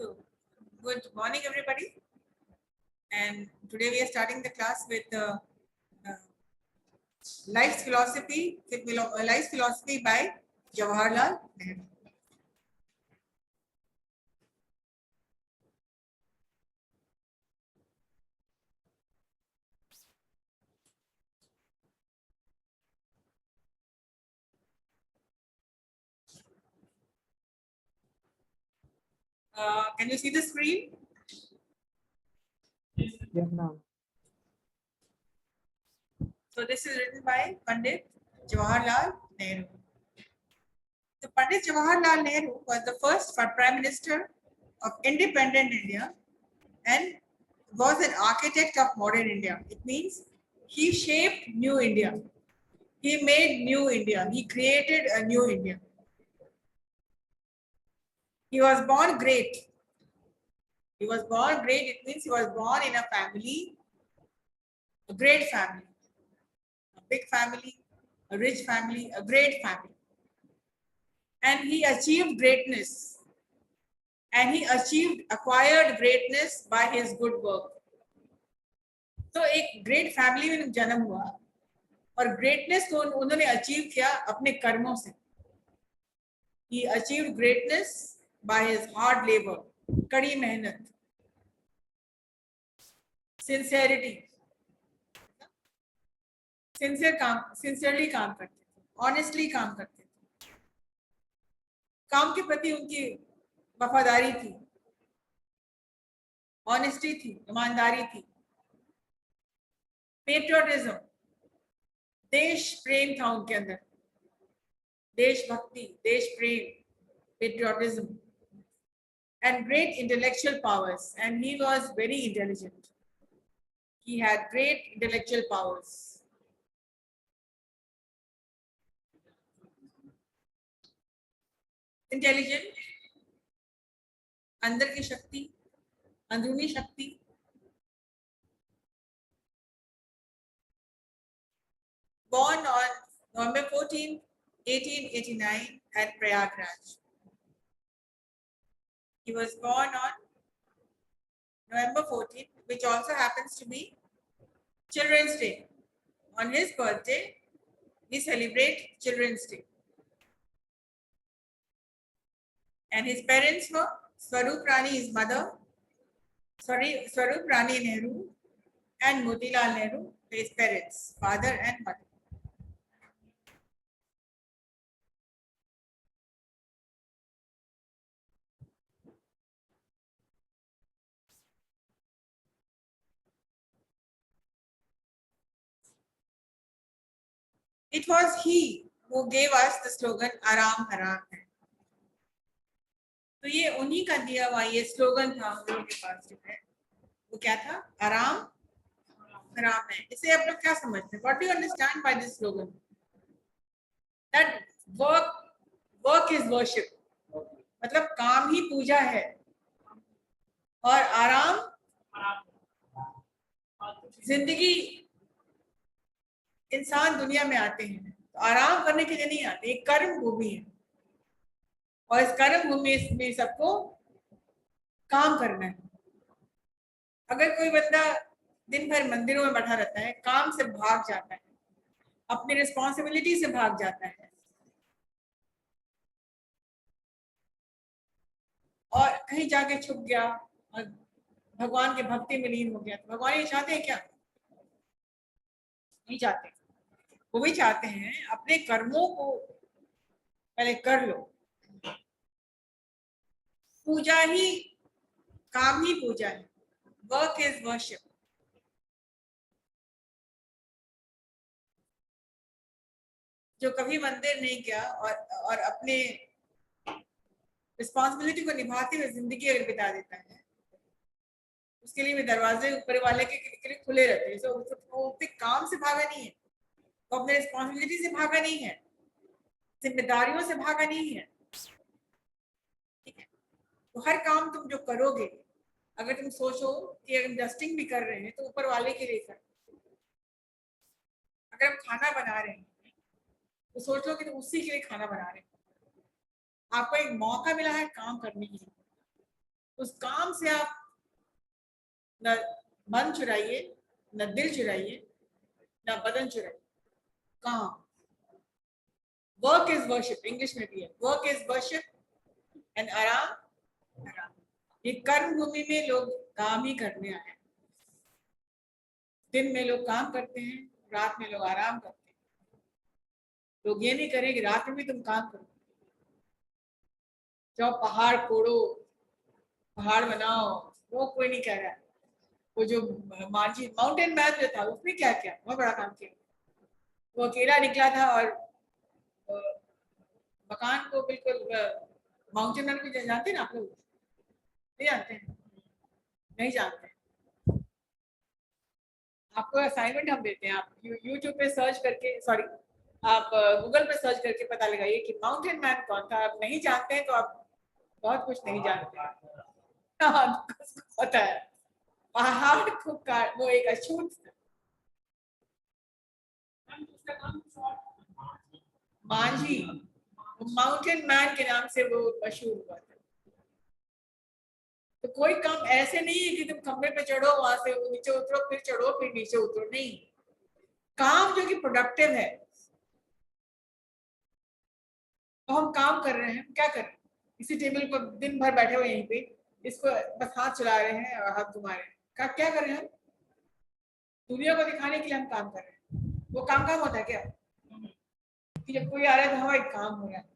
So, good morning, everybody. And today we are starting the class with life's philosophy by Jawaharlal Nehru. Can you see the screen? Yes, ma'am. So this is written by Pandit Jawaharlal Nehru. So Pandit Jawaharlal Nehru was the first Prime Minister of independent India and was an architect of modern India. It means he shaped new India. He made new India. He created a new India. He was born great. He was born great. It means he was born in a family, a great family, a big family, a rich family, a great family. And he achieved greatness. And he acquired greatness by his good work. तो एक great family में जन्म हुआ और greatness को उन्होंने achieve किया अपने कर्मों से. He achieved greatness by his hard labor, कड़ी मेहनत, sincerity, सिंसियरली काम करते थे, ऑनेस्टली काम करते थे, काम के प्रति उनकी वफादारी थी, ऑनेस्टी थी, ईमानदारी थी, पेट्रियोटिज्म, देश प्रेम था उनके अंदर, देशभक्ति, देश प्रेम, patriotism, and great intellectual powers. And he was very intelligent. He had great intellectual powers. Intelligent, अंदर की शक्ति, अंदरूनी शक्ति, born on November 14, 1889 at Prayagraj. He was born on November 14, which also happens to be Children's Day. On his birthday, we celebrate Children's Day. And his parents were Swarup Rani, his mother, Swarup Rani Nehru, and Motilal Nehru, his parents, father and mother. It was he who gave us the slogan आराम हराम है. तो ये उन्हीं का दिया हुआ ये स्लोगन था हम लोगों के पास जो है वो क्या था, आराम हराम है. इसे आप लोग क्या समझते हैं? What do you understand by this slogan? That work is worship. मतलब काम ही पूजा है और आराम जिंदगी. इंसान दुनिया में आते हैं तो आराम करने के लिए नहीं आते, एक कर्म भूमि है और इस कर्म भूमि में सबको काम करना है. अगर कोई बंदा दिन भर मंदिरों में बैठा रहता है, काम से भाग जाता है, अपनी रिस्पॉन्सिबिलिटी से भाग जाता है और कहीं जाके छुप गया और भगवान के भक्ति में लीन हो गया, तो भगवान ये चाहते हैं क्या? नहीं चाहते. वो भी चाहते हैं अपने कर्मों को पहले कर लो. पूजा ही, काम ही पूजा है. Work is worship. जो कभी मंदिर नहीं गया और अपने रिस्पॉन्सिबिलिटी को निभाते हुए जिंदगी अगर बिता देता है, उसके लिए भी दरवाजे ऊपर वाले के लिए खुले रहते हैं. तो वो अपने काम से भागा नहीं है, वो अपने रिस्पॉन्सिबिलिटी से भागा नहीं है, जिम्मेदारियों से भागा नहीं है. ठीक है, तो हर काम तुम जो करोगे, अगर तुम सोचो कि अगर डस्टिंग भी कर रहे हैं तो ऊपर वाले के लिए कर. अगर हम खाना बना रहे हैं तो सोच लो कि तुम उसी के लिए खाना बना रहे हैं. आपको एक मौका मिला है काम करने के लिए, उस काम से आप न मन चुराइए, न दिल चुराइए, न बदन चुराइए। काम, वर्क इज वर्शिप, इंग्लिश में भी है, वर्क इज वर्शिप एंड आराम आराम। ये कर्म भूमि में लोग काम ही करने आए हैं। दिन में लोग काम करते हैं, रात में लोग आराम करते हैं। लोग ये नहीं करें कि रात में भी तुम काम करो, जाओ पहाड़ कोड़ो, पहाड़ बनाओ, वो कोई नहीं कह रहा है। वो जो मांझी माउंटेन मैन जो था उसने क्या किया, बहुत बड़ा काम किया। वो अकेला निकला था और मकान को बिल्कुल, माउंटेन मैन को जानते हैं ना आप लोग? नहीं जानते हैं? नहीं जानते हैं। आपको असाइनमेंट हम देते हैं, आप यूट्यूब पे सर्च करके, सॉरी आप गूगल पे सर्च करके पता लगाइए कि माउंटेन मैन कौन था। आप नहीं जानते हैं तो आप बहुत कुछ नहीं जानते हैं। हाँ, पता है, पहाड़ को काट, वो एक अछूत मांझी, माउंटेन मैन के नाम से वो मशहूर हुआ था। तो कोई काम ऐसे नहीं है कि तुम खंबे पे चढ़ो, वहां से नीचे उतरो, फिर चढ़ो, फिर नीचे उतरो, नहीं। काम जो कि प्रोडक्टिव है, तो हम काम कर रहे हैं, क्या कर रहे हैं? इसी टेबल पर दिन भर बैठे हुए यहीं पे, इसको बस हाथ चला रहे हैं और हाथ घुमा रहे हैं, क्या कर रहे हैं? दुनिया को दिखाने के लिए हम काम कर रहे हैं। वो काम होता है क्या कि जब कोई आ रहा है तो हमारा काम हो रहा है?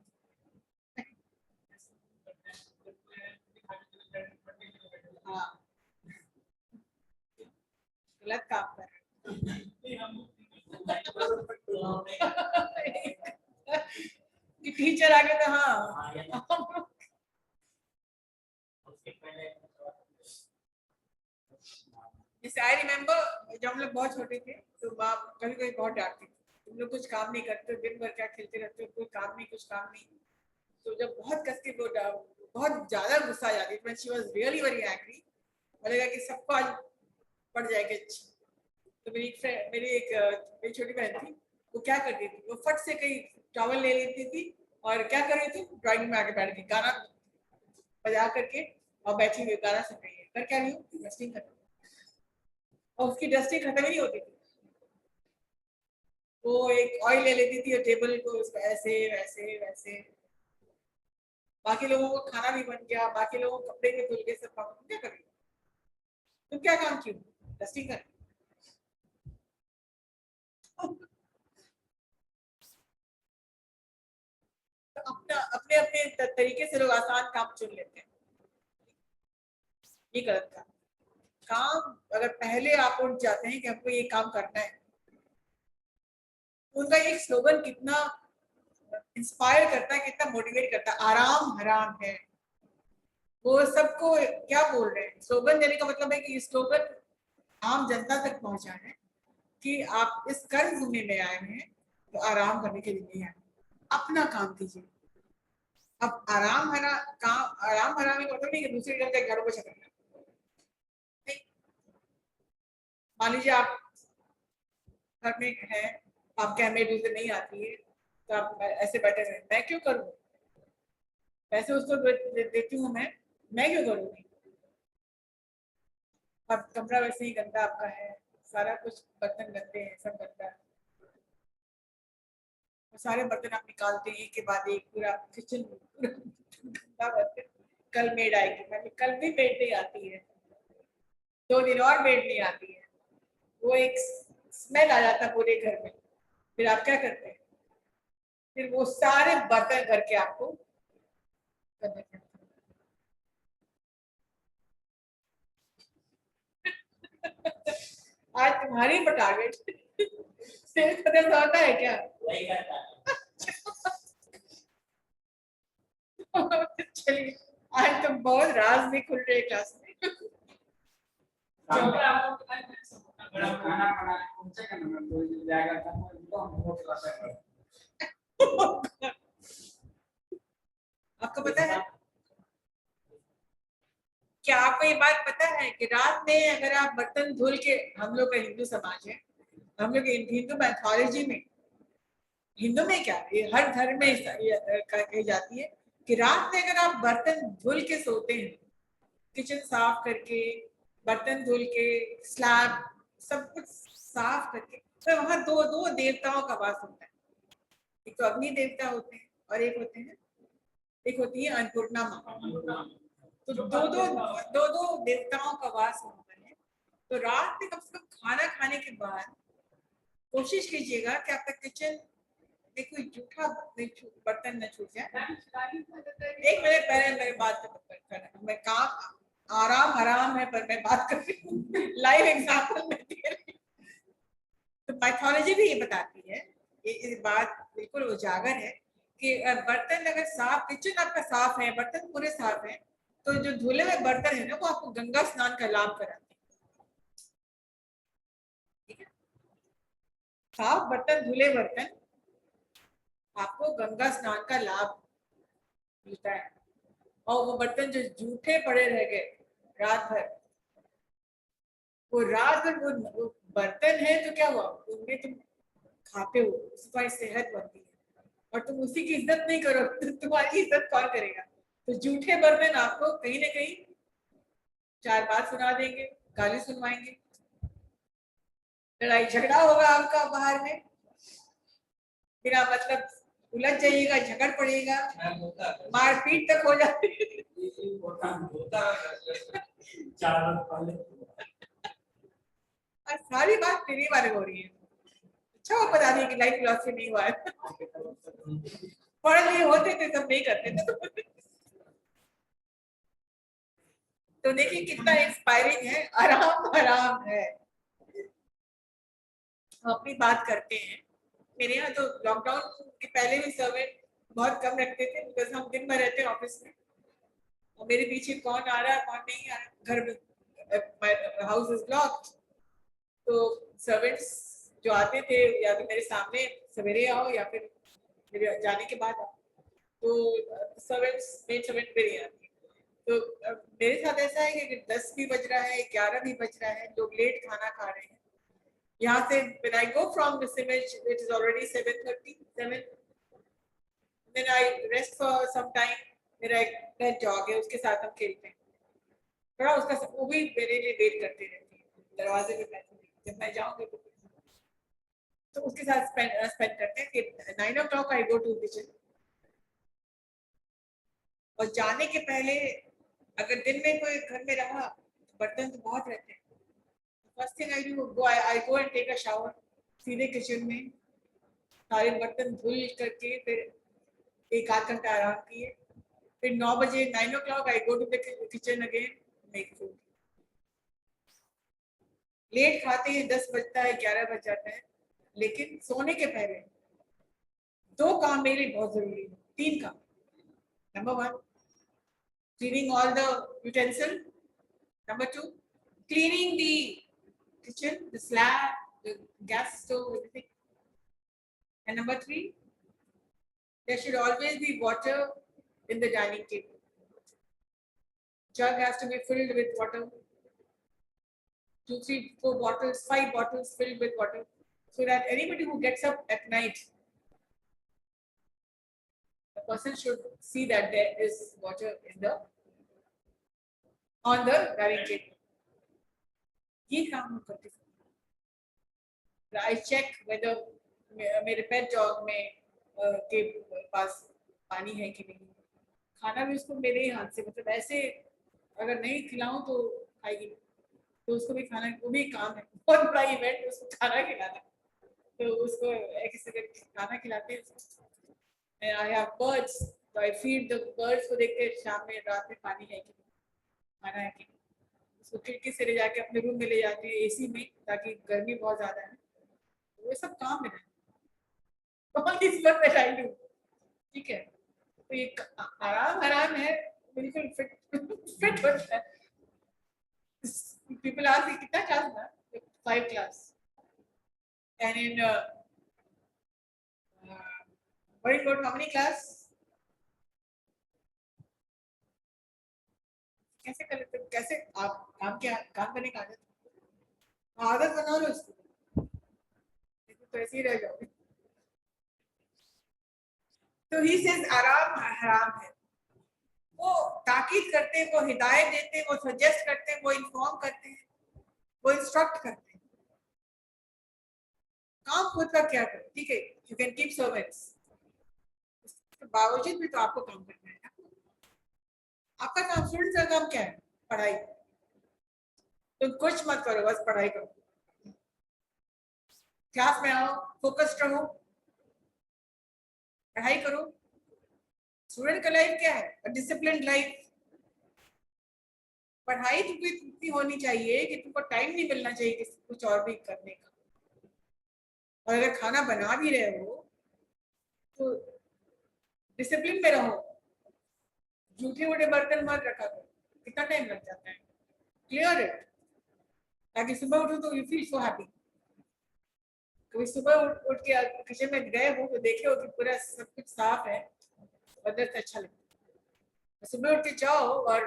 हाँ, गलत काम कर रहे हैं। कि टीचर आगे तो हाँ। जैसे आई रिमेम्बर जब हम लोग बहुत छोटे थे तो माँ कभी कभी बहुत डांटती थी, तुम लोग कुछ काम नहीं करते, दिन भर क्या खेलते रहते हो, कोई काम नहीं, कुछ काम नहीं। तो जब बहुत कस के वो बहुत ज्यादा गुस्सा आ जाती थी, she was really very angry, लगेगा कि सबको आज पड़ जाएगा। तो मेरी छोटी बहन थी, वो क्या करती थी, वो फट से कहीं टॉवल ले लेती थी और क्या कर रही थी, ड्राइंग में आके बैठ के गाना बजा करके और बैठी हुई गाना सुन रही है, कर क्या रही हूँ, डस्टिंग कर रही हूँ। और उसकी डस्टिंग खत्म ही नहीं होती थी। वो एक ऑयल ले लेती थी और टेबल को उसको ऐसे वैसे वैसे, बाकी लोगों को खाना भी बन गया, बाकी लोगों को कपड़े भी धुल गए, सब काम तुम क्या कर रही हो? तुम क्या काम की, डस्टिंग कर। तो अपना अपने अपने तरीके से लोग आसान काम चुन लेते हैं, ये गलत काम। काम अगर पहले आप उठ जाते हैं कि हमको ये काम करना है, उनका एक स्लोगन कितना इंस्पायर करता है, कितना मोटिवेट करता है, आराम हराम है। वो सबको क्या बोल रहे हैं, स्लोगन देने का मतलब है कि स्लोगन आम जनता तक पहुंचा है कि आप इस कर्म भूमि में आए हैं तो आराम करने के लिए नहीं आए, अपना काम कीजिए। अब आराम हराम का मतलब नहीं कि दूसरे जन के घरों को चलाना। मान लीजिए आप घर में है, आपके हमें दूसरे नहीं आती है, तो आप ऐसे बैठे रहे, मैं क्यों करूँ, पैसे उसको देती हूँ मैं क्यों करूँगी? अब कमरा वैसे ही गंदा आपका है, सारा कुछ बर्तन गंदे हैं, सब गंदा है, वो सारे बर्तन आप निकालते हैं एक के बाद एक, पूरा किचन गंदा बर्तन। कल मेड आएगी, मैं कल भी मेड नहीं आती है, 2 दिन और मेड नहीं आती है, वो एक स्मेल आ जाता है पूरे घर में। फिर आप क्या करते हैं, फिर वो सारे बर्तन करके आपको करने पड़ते हैं। आज तुम्हारी टारगेट सिर्फ पता होता है क्या? चलिए, आज तो बहुत राज भी खुल रहे क्लास में। खाना आपको पता है क्या, आपको ये बात पता है कि रात में अगर आप बर्तन धुल के, हम लोग का हिंदू समाज है, हम लोग हिंदू मैथोलॉजी में, हिंदू में क्या ये हर धर्म में कही जाती है कि रात में अगर आप बर्तन धुल के सोते हैं किचन साफ करके, बर्तन धुल के, स्लैब सब कुछ साफ करके, तो वहां दो दो देवताओं का वास होता है। एक तो अग्नि देवता होते हैं और एक होते हैं, एक होती है अन्नपूर्णा माँ। तो दो देवताओं का वास होता है। तो रात में कम से कम खाना खाने के बाद कोशिश कीजिएगा कि आपका किचन में कोई जूठा बर्तन न छूट जाए। एक मिनट पहले मेरी बात करना, मैं काम आराम हराम है पर मैं बात कर रही हूँ, लाइव एग्जाम्पल में दे रही हूँ। तो पैथोलॉजी भी ये बताती है, ये बात बिल्कुल उजागर है कि बर्तन अगर साफ, किचन आपका साफ है, बर्तन पूरे साफ है, तो जो धुले हुए बर्तन है ना वो आपको गंगा स्नान का लाभ कराते हैं। ठीक है, साफ बर्तन, धुले बर्तन आपको गंगा स्नान का लाभ मिलता है। और वो बर्तन जो जूठे पड़े रह गए रात भर, वो रात भर वो बर्तन है तो क्या हुआ, उनमें तुम खाते हो, उससे तुम्हारी सेहत बनती है, और तुम उसी की इज्जत नहीं करो तो तुम्हारी इज्जत कौन करेगा। तो जूठे बर्तन आपको कहीं ना कहीं चार बात सुना देंगे, गाली सुनवाएंगे, लड़ाई झगड़ा होगा आपका बाहर में, बिना मतलब उलझ जाइएगा, झगड़ पड़ेगा, मारपीट तक हो जाती है। और सारी बात मेरे बारे में हो रही है। अच्छा वो बता दिए कि लाइफ फिलॉसफी नहीं हुआ है, पढ़ लिए होते थे सब नहीं करते थे। तो देखिए कितना इंस्पायरिंग है, आराम आराम है। हम अपनी बात करते हैं। मेरे यहाँ तो लॉकडाउन के पहले भी सर्वेंट बहुत कम रखते थे, बिकॉज हम दिन भर रहते हैं ऑफिस में, और मेरे पीछे कौन आ रहा है कौन नहीं आ रहा, घर में हाउस इज लॉक्ड। तो सर्वेंट्स जो आते थे या तो मेरे सामने सवेरे आओ या फिर मेरे जाने के बाद आओ, तो सर्वेंट्स मेड सर्वेंट पे नहीं आती। तो मेरे साथ ऐसा है कि 10 भी बज रहा है, 11 भी बज रहा है, लोग लेट खाना खा रहे हैं। यहाँ से when I go from this image, it is already 7:37. Then I rest for some time. मेरा एक पेट डॉग है, उसके साथ हम खेलते हैं थोड़ा, उसका वो भी मेरे लिए वेट करती रहती है दरवाजे पे बैठी हुई, जब मैं जाऊंगी तो उसके साथ स्पेंड करते हैं। फिर 9 o'clock I go to kitchen, और जाने के पहले अगर दिन में कोई घर में रहा, बर्तन तो बहुत रहते हैं, first thing I do I go and take a shower, सीधे किचन में सारे बर्तन धुल करके, फिर एक आध घंटा आराम किए, फिर 9 बजे 9 o'clock I go to the kitchen again, make food. Late खाते हैं, 10 बजता है, 11 बज जाता है, लेकिन सोने के पहले दो काम मेरे लिए बहुत जरूरी है, तीन काम। Number 1, cleaning all the utensil. Number 2, cleaning the kitchen, the slab, the gas stove, everything. And number 3, there should always be water in the dining table. Jug has to be filled with water. 2, 3, 4 bottles, 5 bottles filled with water, so that anybody who gets up at night, the person should see that there is water in the on the dining table. ये काम हम करते हैं। I check whether मेरे pet dog में के पास पानी है कि नहीं। खाना भी उसको मेरे ही हाथ से, मतलब ऐसे अगर नहीं खिलाऊं तो खाएगी, तो उसको भी खाना, वो भी काम है, बहुत बड़ा इवेंट उसको खाना खिलाना। तो उसको किसी खाना खिलाते हैं। आई हैव बर्ड्स, तो आई फीड द बर्ड्स को, देखते हैं शाम में रात में पानी है कि नहीं, खाना है कि नहीं। उसको खिड़की से ले जाके अपने रूम में ले जाते हैं एसी में, ताकि गर्मी बहुत ज्यादा है। वो सब काम है, ठीक है। तो ये आराम आराम है, बिल्कुल फिट फिट होता है। People ask me कितना क्लास ना, 5 class, and in what is how many class, कैसे कर लेते, कैसे आप काम करने का आदत बना लो इसको, तो ऐसे ही रह जाओगे। तो ही सेज आराम हराम है, वो ताकीद करते हैं, वो हिदायत देते हैं, वो सजेस्ट करते हैं, वो इन्फॉर्म करते हैं, वो इंस्ट्रक्ट करते हैं। काम खुद का क्या करो, ठीक है, यू कैन कीप सर्वेंट्स, उसके बावजूद भी तो आपको काम करना है ना। आपका काम, स्टूडेंट्स का काम क्या है? पढ़ाई। तुम कुछ मत करो, बस पढ़ाई करो, क्लास में आओ, फोकस्ड रहो, पढ़ाई करो। स्टूडेंट का लाइफ क्या है? Discipline life. पढ़ाई तुमको इतनी होनी चाहिए कि तुमको टाइम नहीं मिलना चाहिए कि कुछ और भी करने का। और अगर खाना बना भी रहे हो तो डिसिप्लिन में रहो, जूठे उठे बर्तन मत रखा करो। कितना टाइम लग जाता है? क्लियर इट, ताकि सुबह उठो तो यू फील सो हैप्पी। कभी सुबह उठ के किचन में गए हो तो देखे हो कि पूरा सब कुछ साफ है, अंदर से अच्छा लगता है। सुबह उठ के जाओ और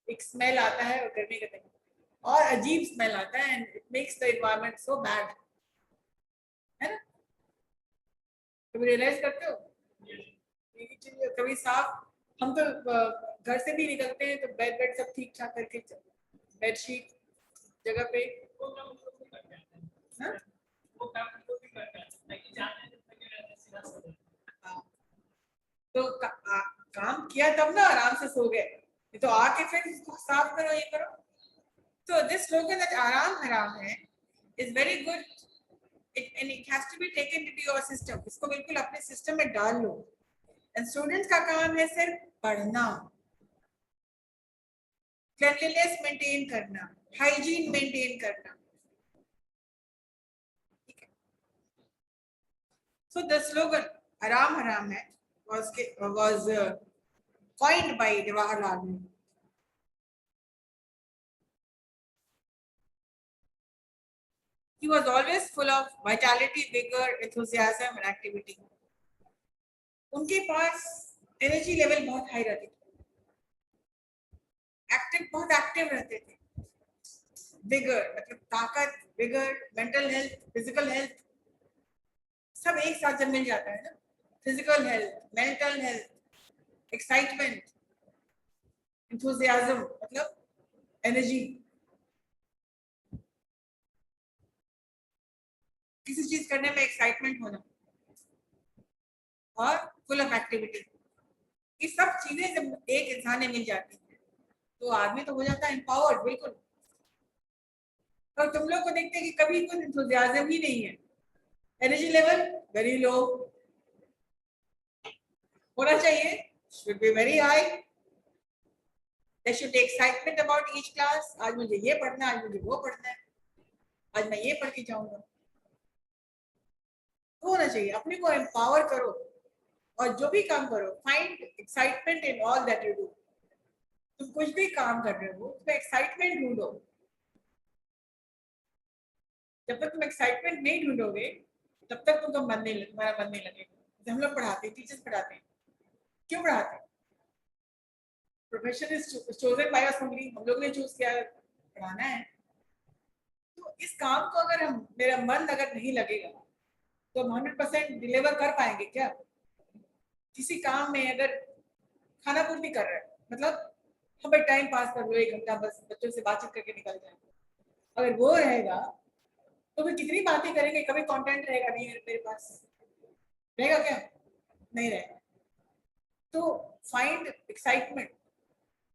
एक स्मेल आता है, और गर्मी का दिन और अजीब स्मेल आता है, and it makes the environment so bad, है ना? कभी रियलाइज करते हो? कभी साफ, हम तो घर से भी निकलते हैं तो बेड बेड सब ठीक ठाक करके, बेडशीट जगह पे, हाँ? हाँ। तो काम किया तब ना आराम से सो गए, नहीं तो आके फिर इसको साफ करो, ये करो। तो दिस स्लोगन दैट आराम हराम है is very good, and it has to be taken into your system। इसको बिल्कुल अपने सिस्टम में डाल लो। एंड स्टूडेंट्स का काम है सिर्फ पढ़ना, क्लीनलीनेस मेंटेन करना, हाइजीन मेंटेन करना, ठीक है। सो द स्लोगन आराम हराम है was coined by Jawaharlal Nehru। He was always full of vitality, vigor, enthusiasm and activity। उनके पास एनर्जी लेवल बहुत हाई रहती थी, एक्टिव, बहुत एक्टिव रहते थे। विगर मतलब ताकत, vigour, mental health, physical health, सब एक साथ जब मिल जाता है ना, physical health, mental health, excitement, enthusiasm मतलब एनर्जी, किसी चीज करने में एक्साइटमेंट होना, और फुल ऑफ एक्टिविटी, ये सब चीजें जब एक इंसान में मिल जाती है तो आदमी तो हो जाता है एम्पावर्ड बिल्कुल। और तुम लोग को देखते हैं कि कभी कुछ एंथुसियाज्म ही नहीं है, एनर्जी लेवल वेरी लो, होना चाहिए should be very high। there should be excitement about each class। आज मुझे ये पढ़ना है, आज मुझे वो पढ़ना है, आज मैं ये पढ़ के जाऊंगा, तो होना चाहिए। अपने को एम्पावर करो, और जो भी काम करो find excitement in all that you do. तुम कुछ भी काम कर रहे हो उसमें एक्साइटमेंट ढूंढो। जब तक तुम एक्साइटमेंट नहीं ढूंढोगे तब तक तुमका मन नहीं, तुम्हारा मन नहीं लगेगा। हम लोग पढ़ाते हैं, टीचर्स पढ़ाते हैं, क्यों पढ़ाते हैं? Profession is chosen by us only, हम लोग ने चूज किया पढ़ाना है। तो इस काम को अगर हम, मेरा मन अगर नहीं लगेगा तो हम 100% डिलीवर कर पाएंगे क्या? किसी काम में अगर खाना पूर्ति कर रहे हैं, मतलब हमें टाइम पास कर लो 1 घंटा, बस बच्चों से बातचीत करके निकल जाए, अगर वो रहेगा तो फिर कितनी बातें करेंगे, कभी कंटेंट रहेगा नहीं मेरे पास, रहेगा क्या? नहीं रहेगा। तो फाइंड एक्साइटमेंट,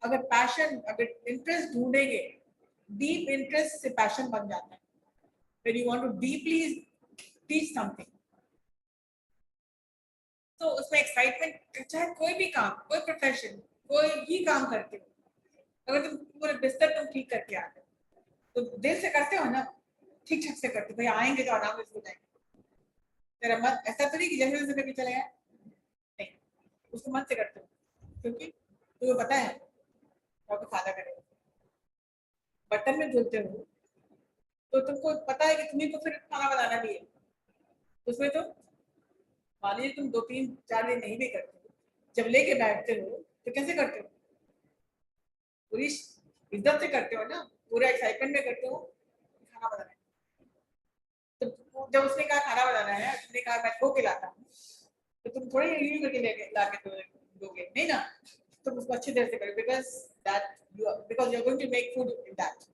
अगर पैशन, अगर इंटरेस्ट ढूंढेंगे, डीप इंटरेस्ट से पैशन बन जाता है। when you want to deeply teach something, तो उसमें एक्साइटमेंट, चाहे कोई भी काम, कोई प्रोफेशन, कोई भी काम करते हो, अगर तुम पूरे बिस्तर तुम ठीक करके आते हो तो दिल से करते हो ना, ठीक ठाक से करते हो, भाई आएंगे तो आराम से जाएंगे। तेरा मन ऐसा तो नहीं कि जैसे जैसे करके चले गए, नहीं, उसको मन से करते हो, क्योंकि तुम्हें पता है आपको फायदा करेगा। बर्तन में धुलते हो तो तुमको पता है कि तुम्हें को फिर खाना बनाना भी है, उसमें तो मान लीजिए तुम 2 3 4 दिन नहीं भी करते हो, जब लेके बैठते हो तो कैसे करते हो? पूरी इज्जत से करते हो ना, पूरा एक्साइटमेंट में करते हो खाना बनाना है। तो जब उसने कहा खाना बनाना है, उसने कहा मैं धो के लाता हूँ, तो तुम थोड़ी यूं करके लेके ला के दोगे, नहीं ना। तुम उसको अच्छी तरह से करो, because you are going to make food in that.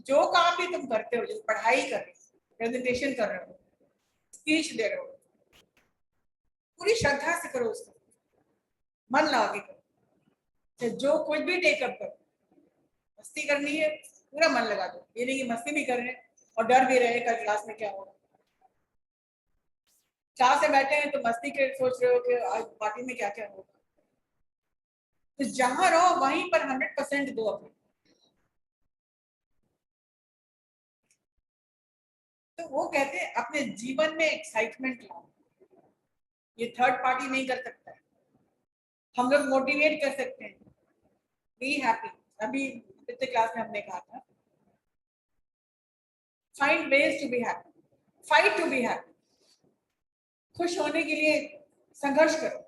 जो काम भी तुम करते हो, जैसे पढ़ाई कर रहे हो, प्रेजेंटेशन कर रहे हो, स्पीच दे रहे हो, पूरी श्रद्धा से करो उसको, मन लगा के करो। जो कुछ भी टेकअप करो, मस्ती करनी है पूरा मन लगा दो, ये नहीं कि मस्ती भी कर रहे हैं और डर भी रहे कल क्लास में क्या होगा। क्लास में बैठे हैं तो मस्ती के सोच रहे हो कि आज पार्टी में क्या क्या होगा। तो जहां रहो वहीं पर 100% दो अपने। तो वो कहते हैं अपने जीवन में एक्साइटमेंट लाओ, ये थर्ड पार्टी नहीं कर सकता है। हम लोग मोटिवेट कर सकते हैं, बी हैप्पी। अभी पिछले क्लास में हमने कहा था find ways to be happy, fight to be happy. खुश होने के लिए संघर्ष करो,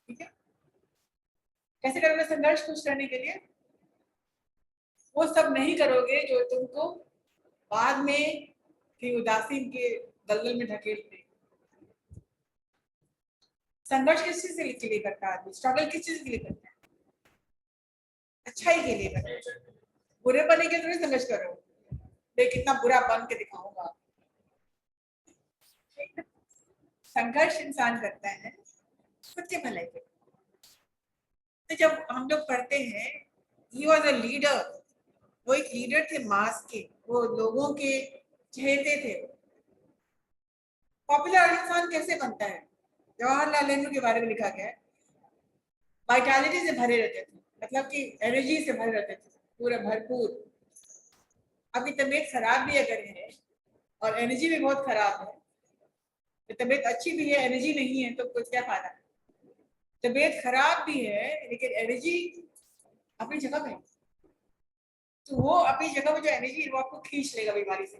ठीक है। कैसे करोगे संघर्ष खुश रहने के लिए? वो सब नहीं करोगे जो तुमको बाद में कि उदासी के दलदल में ढकेलते। संघर्ष किस चीज के लिए करता है आदमी? स्ट्रगल किस चीज के लिए करता है? अच्छाई के लिए करता है। बुरे बने के थोड़ी संघर्ष करो, देख कितना बुरा बन के दिखाऊंगा। संघर्ष इंसान करता है खुद के भलाई के। तो जब हम लोग पढ़ते हैं, ही वॉज अ लीडर, वो एक लीडर थे मास के, वो लोगों के चहेते थे। पॉपुलर इंसान कैसे बनता है? जवाहरलाल नेहरू के बारे में लिखा गया है, वाइटैलिटी से भरे रहते थे, मतलब कि एनर्जी से भरे रहते थे, पूरा भरपूर। अभी तबीयत खराब भी अगर है और एनर्जी भी बहुत खराब है, तो तबीयत अच्छी भी है एनर्जी नहीं है तो कुछ क्या फायदा। तबीयत खराब भी है लेकिन एनर्जी अपनी जगह पे, तो वो अपनी जगह पे जो एनर्जी वो आपको खींच लेगा बीमारी से,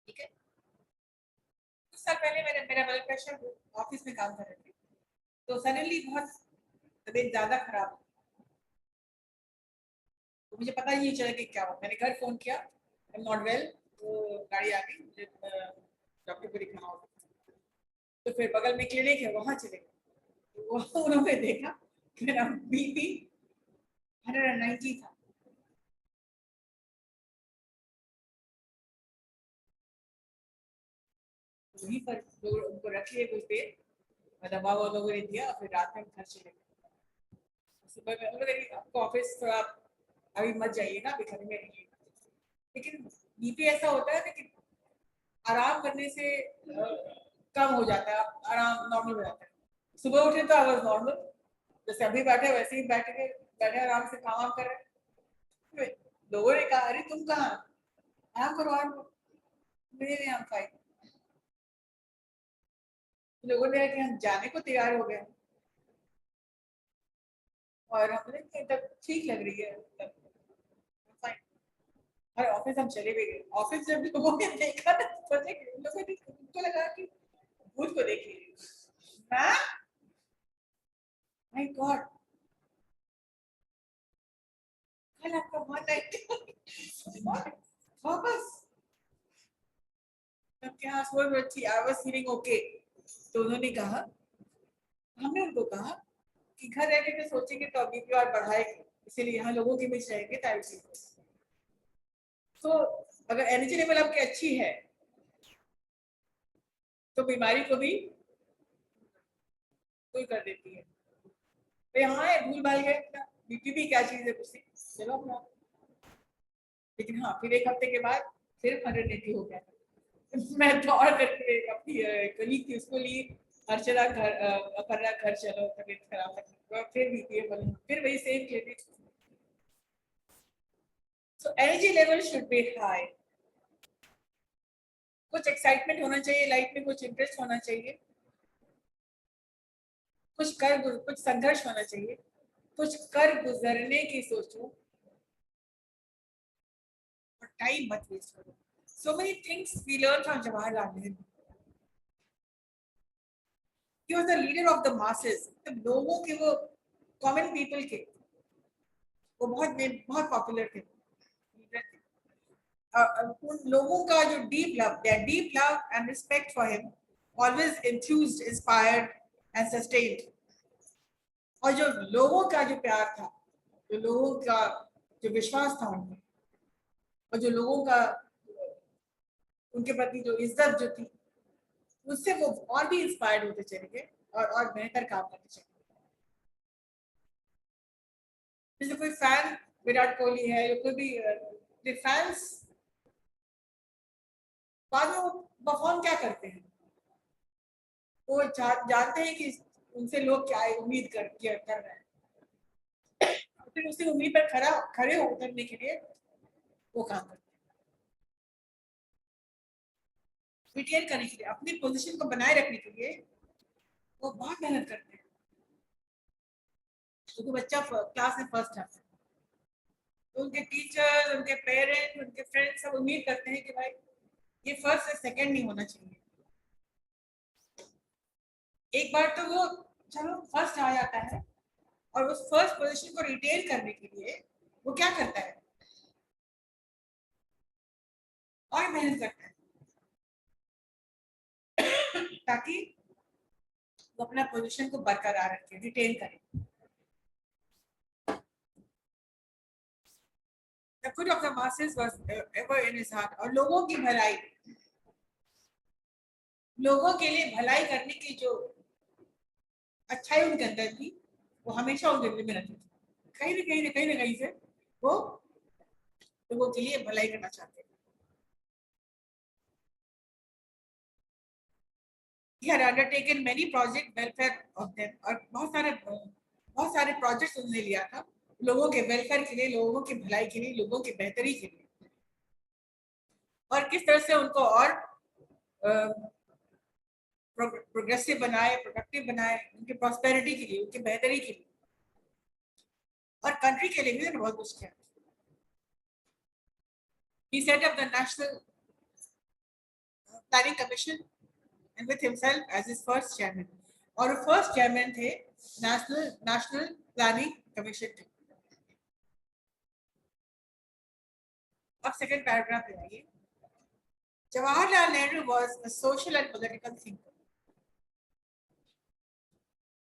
ठीक है। कुछ साल पहले मेरा ब्लड प्रेशर, ऑफिस में काम कर रहे थे तो सडनली बहुत तबीयत ज्यादा खराब, तो मुझे पता ही नहीं चला कि क्या हुआ। मैंने घर फोन किया, आई एम नॉट वेल, तो गाड़ी आ गई, मुझे डॉक्टर को दिखाना होगा। तो फिर बगल में क्लिनिक है वहां चले गए, तो वहाँ उन्होंने देखा कि मेरा बीपी 190 था। वहीं पर उनको रख लिए कुछ देर, दवा वो लोगों ने दिया और फिर रात में घर चले गए। सुबह में लोग आपको ऑफिस थोड़ा अभी मत जाइए ना, अभी घर में रहिए। लेकिन बीपी ऐसा होता है लेकिन आराम करने से कम हो जाता है, आराम नॉर्मल हो जाता है। सुबह उठे तो आई वाज नॉर्मल, जैसे अभी बैठे वैसे ही बैठे आराम से काम कर रहे। लोगों ने कहा अरे तुम कहाँ, आराम करो आराम करो, मेरे यहाँ फाइन। लोगों ने कि हम जाने को तैयार हो गए और हमने तब ठीक लग रही है तब फाइन। और ऑफिस हम चले भी गए। ऑफिस जब लोगों ने देखा ना तो लोगों ने उनको लगा कि भूत को देख लीजिए। माय गॉड, कल आपका बहुत वापस तब क्या सोच रही थी, आई वाज फीलिंग ओके। तो उन्होंने कहा, हमने उनको कहा कि घर रह के सोचेंगे तो अभी और बढ़ाएंगे, इसीलिए यहाँ लोगों के बीच रहेंगे टाइम। तो अगर एनर्जी लेवल आपकी अच्छी है तो बीमारी को भी कोई कर देती है। तो यहाँ है भूल भाल गए, बीपी भी क्या चीज है कुछ नहीं, चलो अपना। लेकिन हाँ फिर एक हफ्ते के बाद फिर 180 हो गया। मैं दौड़ करके अपनी कलीग थी उसको ली, अर्चना घर अपर्णा घर चलो तबीयत खराब है, फिर बीपी बनी, फिर वही same clinic. So energy level should be high. कुछ एक्साइटमेंट होना चाहिए लाइफ में, कुछ इंटरेस्ट होना चाहिए, कुछ संघर्ष होना चाहिए, कुछ कर गुजरने की सोचो और टाइम मत वेस्ट करो। So many things we learn from Jawaharlal Nehru. He was the leader of the masses. तो लोगों के वो कॉमन पीपल के वो बहुत पॉपुलर थे। उन लोगों का जो deep love and respect for him always enthused, inspired and sustained. और जो लोगों का जो प्यार था, जो लोगों का जो विश्वास था उनमें, और जो लोगों का उनके प्रति जो इज्जत जो थी, उससे वो और भी इंस्पायर्ड होते चले गए और बेहतर काम करते चले गए। जैसे कोई फैन विराट कोहली है या कोई भी फैंस बाद में वो परफॉर्म क्या करते हैं, वो जानते हैं कि उनसे लोग क्या उम्मीद कर रहे हैं, फिर उसी उम्मीद पर खड़े उतरने के लिए वो काम करते हैं, रिटेन करने के लिए, अपनी पोजीशन को बनाए रखने के लिए वो बहुत मेहनत करते हैं। क्योंकि बच्चा क्लास में फर्स्ट आता है तो उनके टीचर, उनके पेरेंट्स, उनके फ्रेंड्स सब उम्मीद करते हैं कि भाई ये फर्स्ट से सेकंड नहीं होना चाहिए। एक बार तो वो चलो फर्स्ट आ जाता है और उस फर्स्ट पोजीशन को रिटेन करने के लिए वो क्या करता है और मेहनत करता है ताकि वो अपना पोजीशन को बरकरार रखे, रिटेन करे। The good of the masses was ever in his heart। और लोगों की भलाई, लोगों के लिए भलाई करने की जो अच्छाई उनके अंदर थी वो हमेशा उनके दिल में रहती थी। कहीं ना कहीं से वो लोगों के लिए भलाई करना चाहते थे। He had undertaken many project welfare of them। और बहुत सारे प्रोजेक्ट्स उन्होंने लिया था लोगों के वेलफेयर के लिए, लोगों की भलाई के लिए, लोगों की बेहतरी के लिए। और किस तरह से उनको और प्रोग्रेसिव बनाए, प्रोडक्टिव बनाए, उनकी प्रॉस्पेरिटी के लिए, उनकी बेहतरी के लिए और कंट्री के लिए भी उन्होंने बहुत कुछ किया। He set up the National Planning Commission and with himself as his first chairman। और फर्स्ट चेयरमैन थे नेशनल प्लानिंग कमीशन के। अब सेकंड पैराग्राफ पे आइए। Jawaharlal Nehru was a social and political thinker.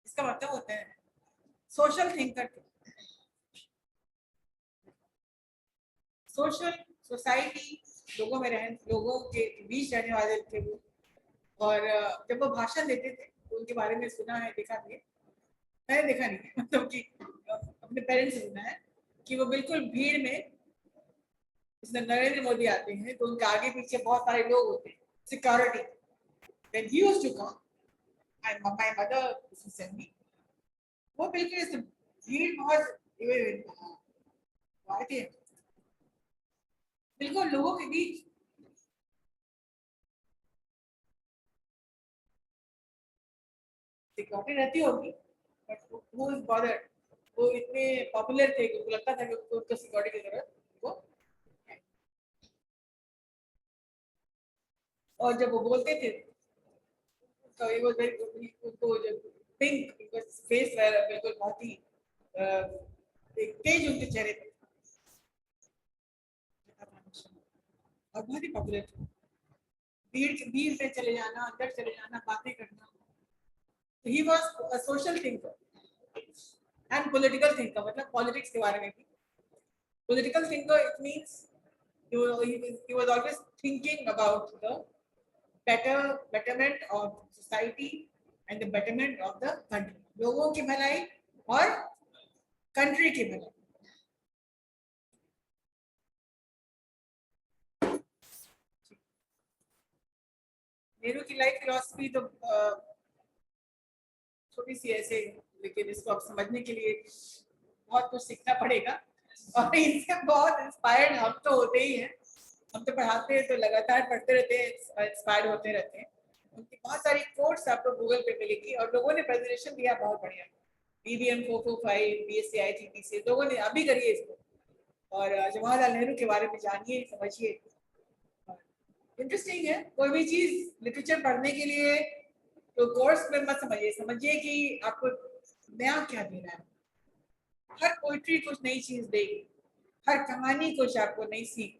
इसका मतलब होता है सोशल थिंकर, सोशल सोसाइटी, लोगों के बीच रहने वाले थे वो। और जब वो भाषण देते थे तो उनके बारे में सुना है, देखा भी है, मैंने देखा नहीं है मतलब कि अपने पेरेंट्स से सुना है कि वो बिल्कुल भीड़ में, जिसमें नरेंद्र मोदी आते हैं तो उनके आगे पीछे बहुत सारे लोग होते हैं, security. When he used to come, and my mother used to send me, वो बिल्कुल इस भीड़ बहुत आए थे, बिल्कुल लोगों के बीच सिक्योरिटी रहती होगी बट वो इज बॉदर्ड, वो इतने पॉपुलर थे कि उनको लगता था कि उनको सिक्योरिटी की जरूरत वो है। और जब वो बोलते थे तो ये वो उनको जो पिंक फेस बिल्कुल बहुत ही एक तेज उनके चेहरे पे और बहुत ही पॉपुलर थे। भीड़ पे चले जाना, अंदर चले जाना, बातें करना। He was a social thinker and political thinker, मतलब पॉलिटिक्स के बारे में भी। Political thinker, it means he was always thinking about the betterment of society and the betterment of the country, लोगों की भलाई और कंट्री की भलाई। नेहरू की लाइफ फिलॉसफी तो छोटी सी ऐसे, लेकिन इसको अब समझने के लिए बहुत कुछ सीखना पड़ेगा और इनसे बहुत इंस्पायर्ड हम तो होते ही हैं। हम तो पढ़ाते हैं तो लगातार पढ़ते रहते हैं, इंस्पायर्ड होते रहते हैं। उनकी बहुत सारी कोर्स आपको गूगल पे मिलेगी और लोगों ने प्रेजेंटेशन दिया बहुत बढ़िया। BBM 445, BSc ITPC लोगों ने अभी करिए इसको और जवाहरलाल नेहरू के बारे में जानिए, समझिए। इंटरेस्टिंग है, कोई भी चीज लिटरेचर पढ़ने के लिए तो कोर्स में मत समझिए, समझिए कि आपको नया क्या देना है। हर पोइट्री कुछ नई चीज देगी, हर कहानी कुछ आपको नई सीख,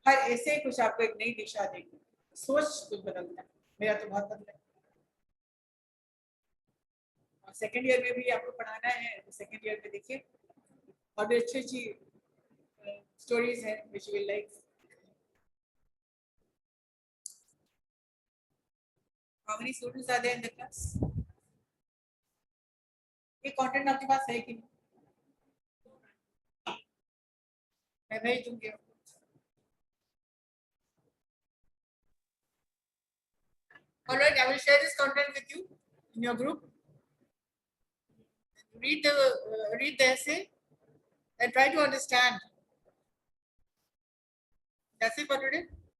हर ऐसे कुछ आपको एक नई दिशा देगी, सोच कुछ बदलता है। मेरा तो बहुत बदला है। और सेकेंड ईयर में भी आपको पढ़ाना है तो सेकेंड ईयर में देखिए और भी अच्छी अच्छी स्टोरीज हैं which you will like. How many students are there in the class? ये कंटेंट आपके पास है कि नहीं? मैं भेज दूंगी आपको. All right, I will share this content with you in your group. Read the essay and try to understand. That's it for today.